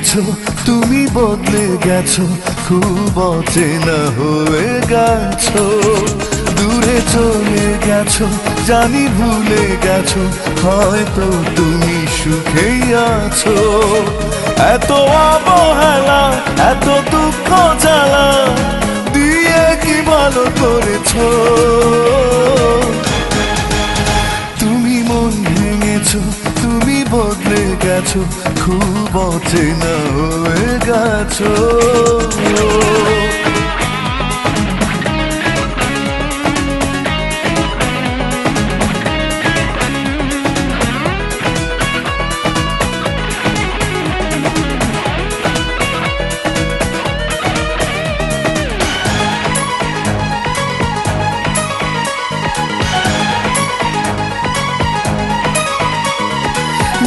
গেছো, তুমি বদলে গেছো, খুব অচেনা হয়ে গেছো। দূরে চলে গেছো, জানি ভুলে গেছো, হয়তো তুমি সুখেই আছো। এত অবহেলা, এত দুঃখ জ্বালা দিয়ে কি ভালো করেছো। তুমি মন ভেঙেছো, তুমি বদলে গেছো, খুব অচেনা হয়ে গেছো।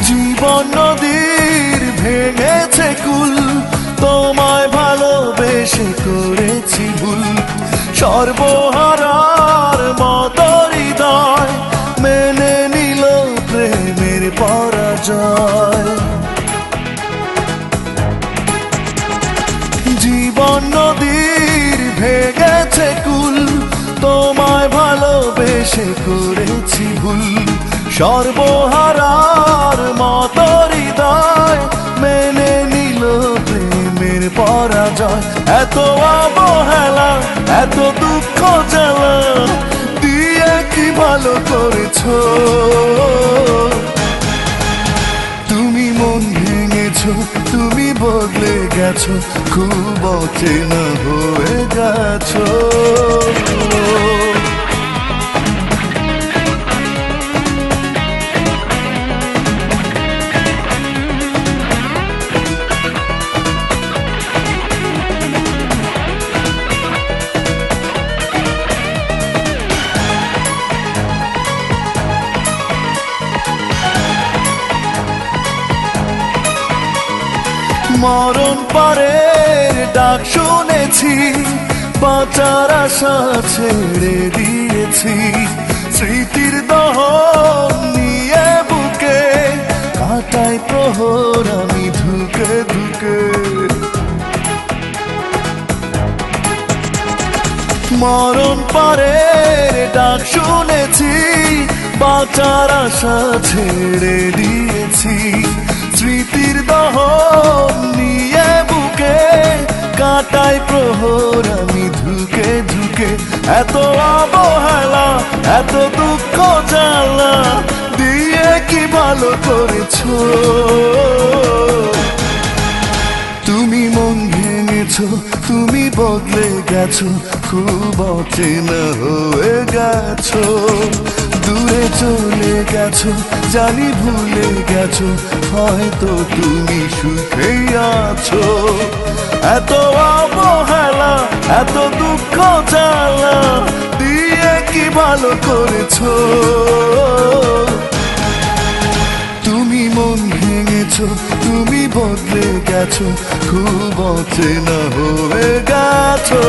জীবন নদীর ভেঙেছে কুল, তোমায় ভালোবেসে করেছি ভুল। সর্বহারার মতো হৃদয় মেনে নিল প্রেমের পরাজয়। জীবন নদীর ভেঙেছে কুল, তোমায় ভালোবেসে করেছি ভুল। সর্বহারার মতো হৃদয় মেনে নিল প্রেমের পরাজয়। এত অবহেলা, এত দুঃখ জ্বালা দিয়ে কি ভালো করেছো। তুমি মন ভেঙেছো, তুমি বদলে গেছো, খুব অচেনা হয়ে গেছো। মরণ পরের ডাক শুনেছি, বাঁচার আশা ছেড়ে দিয়েছি। স্মৃতির দহন নিয়ে বুকে কাটাই প্রহর আমি ধুকে ধুকে। মরণ পরের ডাক শুনেছি, বাঁচার আশা ছেড়ে দিয়েছি। স্মৃতির দহন নিয়ে বুকে কাটাই প্রহর আমি ধুকে ধুকে। এত অবহেলা, এত দুঃখ জ্বালা দিয়ে কি ভালো করেছো। তুমি মন ভেঙেছো, তুমি বদলে গেছো, খুব অচেনা হয়ে গেছো। দূরে চলে গেছো, জানি ভুলে গেছো, হয়তো তুমি সুখেই আছো। এত অবহেলা, এত দুঃখ জ্বালা দিয়ে কি ভালো করেছো। তুমি মন ভেঙেছো, তুমি বদলে গেছো, খুব অচেনা হয়ে গেছো।